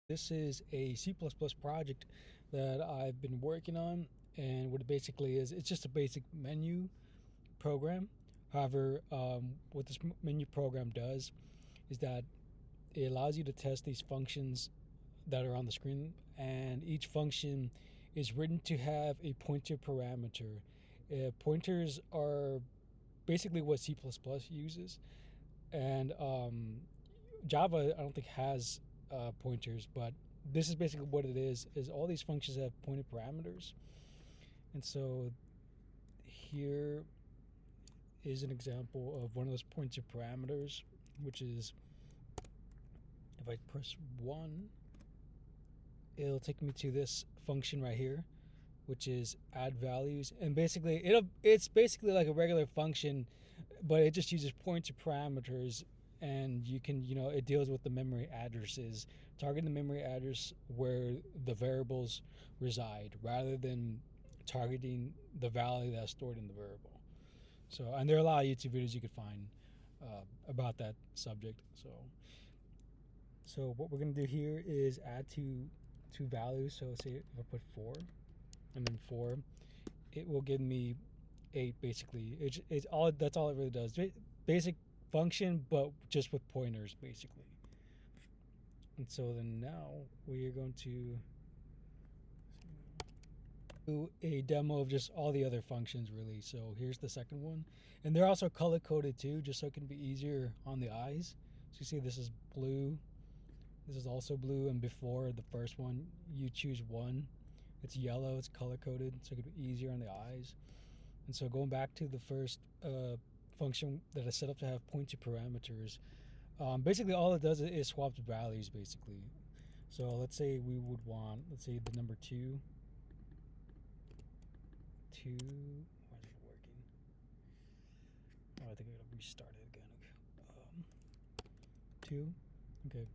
This is a C++ project that I've been working on, and what it basically is, it's just a basic menu program. However, what this menu program does is that it allows you to test these functions that are on the screen, and each function is written to have a pointer parameter. Pointers are basically what C++ uses, and Java I don't think has pointers, but this is basically what it is all these functions have pointer parameters. And so here is an example of one of those pointer parameters, which is if I press 1, it'll take me to this function right here, which is add values. And basically it's basically like a regular function, but it just uses pointer parameters. And you can, it deals with the memory addresses, targeting the memory address where the variables reside rather than targeting the value that's stored in the variable. So, and there are a lot of YouTube videos you could find about that subject. So what we're gonna do here is add two values. So say if I put 4 and then 4, it will give me 8. Basically, it's all, that's all it really does. Basic function, but just with pointers basically. And so then now we are going to do a demo of just all the other functions really. So here's the second one, and they're also color coded too, just so it can be easier on the eyes. So you see this is blue, this is also blue, and before the first one you choose one, it's yellow, it's color coded, so it could be easier on the eyes. And so going back to the first function that I set up to have pointer parameters, basically all it does is swaps values basically. So let's say we would want, let's say the number 2. Why is it working? Oh, I think I gotta restart it again. Okay. 2. Okay.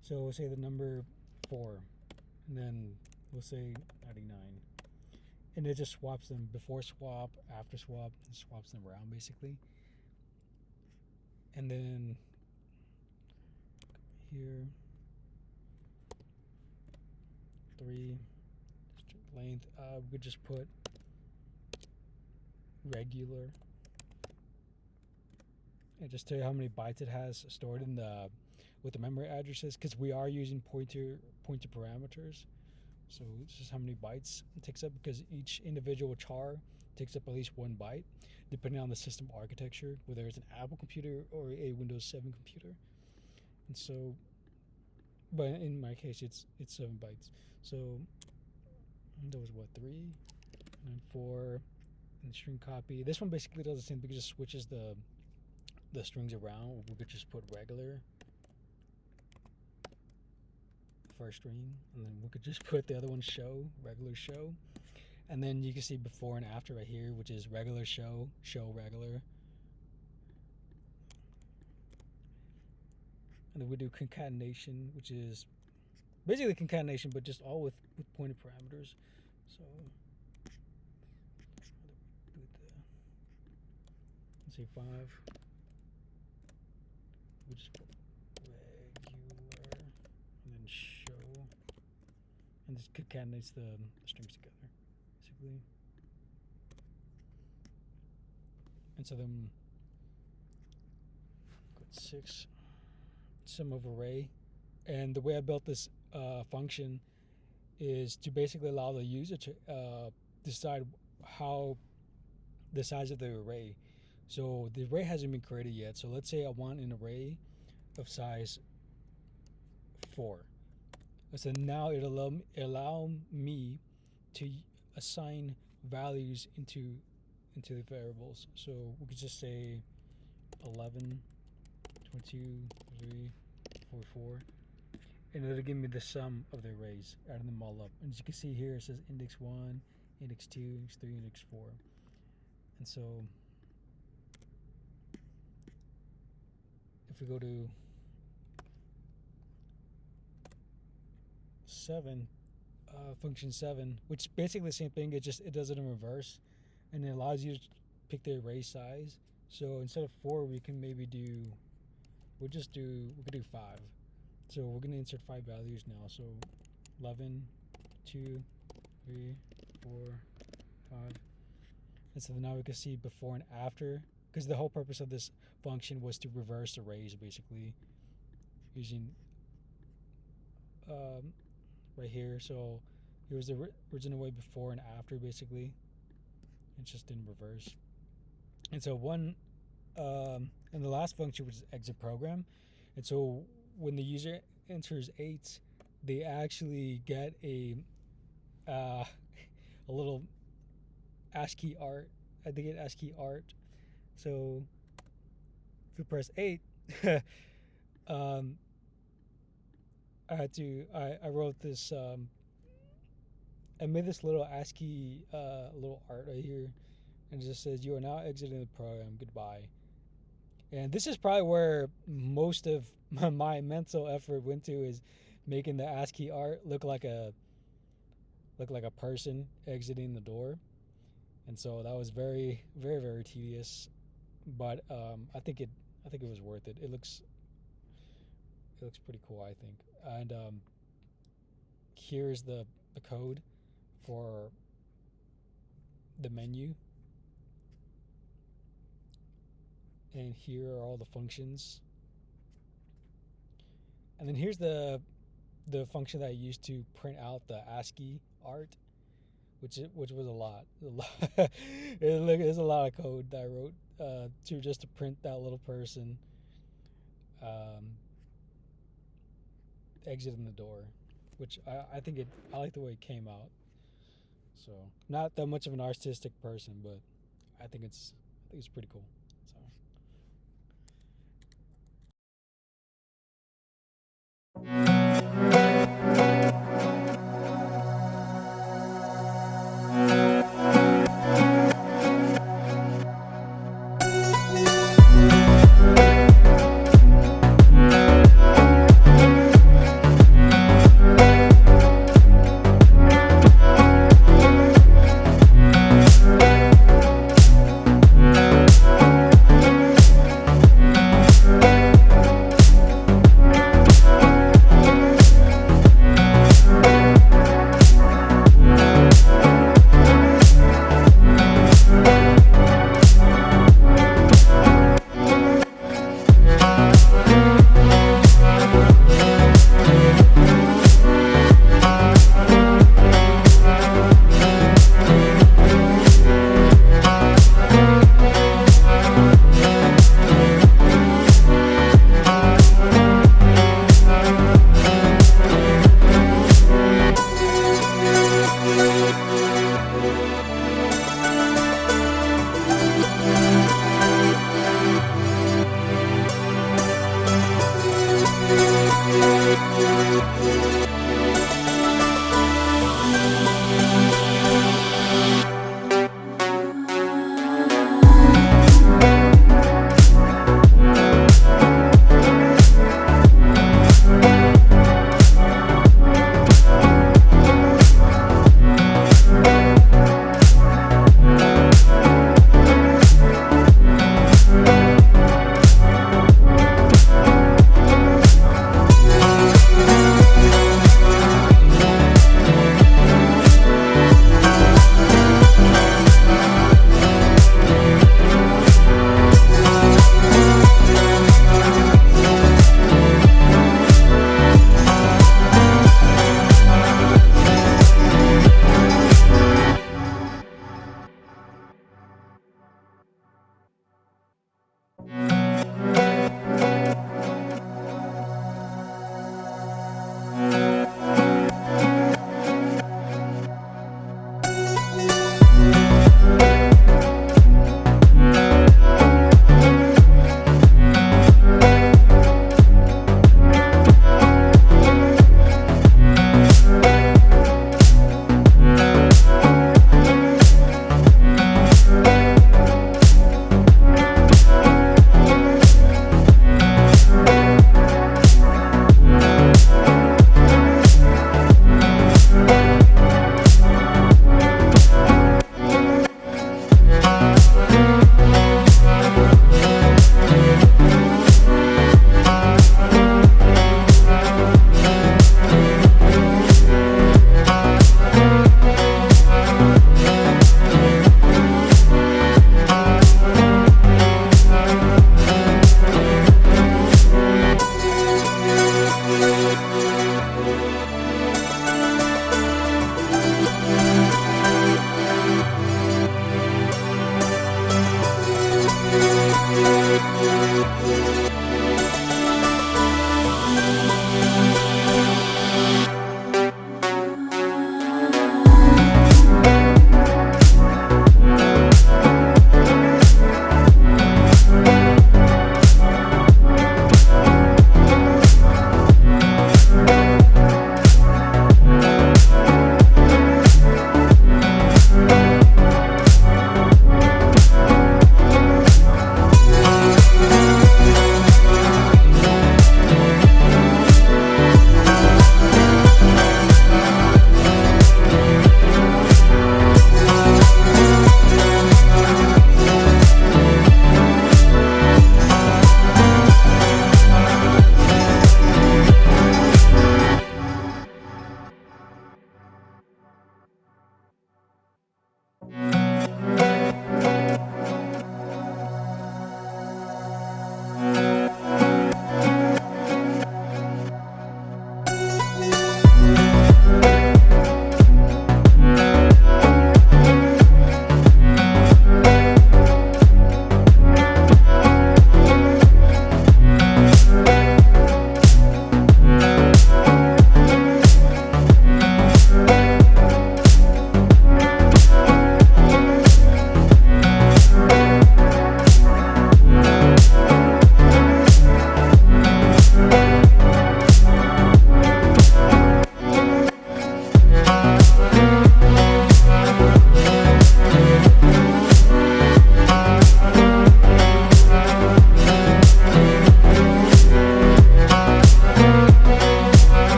So we'll say the number 4, and then we'll say 99. And it just swaps them before swap, after swap, and swaps them around basically. And then here 3 length, we could just put regular and just tell you how many bytes it has stored in the with the memory addresses, because we are using pointer parameters. So it's just how many bytes it takes up, because each individual char takes up at least 1 byte depending on the system architecture, whether it's an Apple computer or a Windows 7 computer. And so, but in my case it's 7 bytes. So that was what, 3 and then 4, and string copy. This one basically does the same thing, it just switches the strings around. We could just put regular first string, and then we could just put the other one show, regular show. And then you can see before and after right here, which is regular show, show regular. And then we do concatenation, which is basically concatenation, but just all with pointer parameters. So let's say 5. We just put regular and then show, and this concatenates the strings together basically. And so then got 6, sum of array. And the way I built this function is to basically allow the user to decide how the size of the array. So the array hasn't been created yet. So let's say I want an array of size 4. So now it allow me to assign values into the variables. So we could just say 11, 22, 3, 4, 4, and it'll give me the sum of the arrays, adding them all up. And as you can see here, it says index 1, index 2, index 3, index 4. And so if we go to 7, function 7, which is basically the same thing, it does it in reverse, and it allows you to pick the array size. So instead of 4, we can maybe do, we could do 5. So we're going to insert 5 values now. So 11, 2, 3, 4, 5. And so now we can see before and after, because the whole purpose of this function was to reverse arrays, basically, using right here. So here's the original way before and after, basically. It's just in reverse. And so and the last function, which is exit program. And so when the user enters 8, they actually get a little ASCII art. They get ASCII art. So if we press 8, I wrote this. I made this little ASCII little art right here, and it just says, "You are now exiting the program. Goodbye." And this is probably where most of my mental effort went to, is making the ASCII art look like a person exiting the door. And so that was very, very, very tedious, but I think it was worth it. It looks pretty cool, I think. And here's the code for the menu, and here are all the functions. And then here's the function that I used to print out the ASCII art, which was a lot. There's a lot of code that I wrote just to print that little person exiting the door, which I like the way it came out. So not that much of an artistic person, but I think it's pretty cool.